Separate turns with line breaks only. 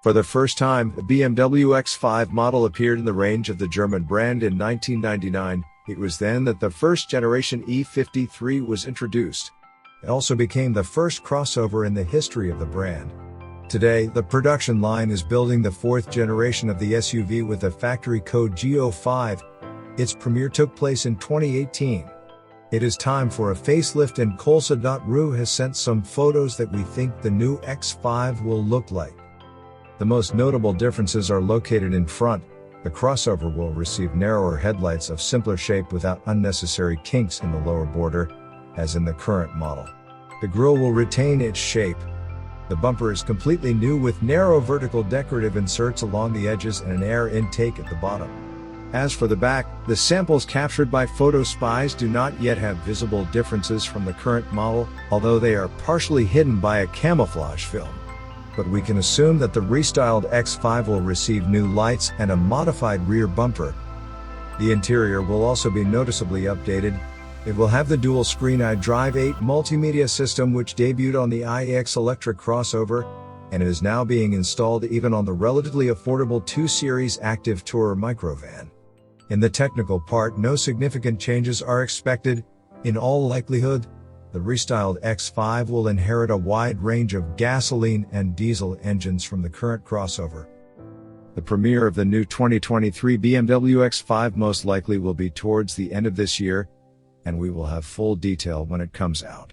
For the first time, the BMW X5 model appeared in the range of the German brand in 1999. It was then that the first generation E53 was introduced. It also became the first crossover in the history of the brand. Today, the production line is building the fourth generation of the SUV with a factory code G05. Its premiere took place in 2018. It is time for a facelift, and Colsa.ru has sent some photos that we think the new X5 will look like. The most notable differences are located in front. The crossover will receive narrower headlights of simpler shape without unnecessary kinks in the lower border, as in the current model. The grille will retain its shape. The bumper is completely new with narrow vertical decorative inserts along the edges and an air intake at the bottom. As for the back, the samples captured by photo spies do not yet have visible differences from the current model, although they are partially hidden by a camouflage film. But we can assume that the restyled X5 will receive new lights and a modified rear bumper. The interior will also be noticeably updated. It will have the dual-screen iDrive 8 multimedia system which debuted on the iX electric crossover, and it is now being installed even on the relatively affordable 2 Series Active Tourer microvan. In the technical part, no significant changes are expected. In all likelihood, the restyled X5 will inherit a wide range of gasoline and diesel engines from the current crossover. The premiere of the new 2023 BMW X5 most likely will be towards the end of this year, and we will have full detail when it comes out.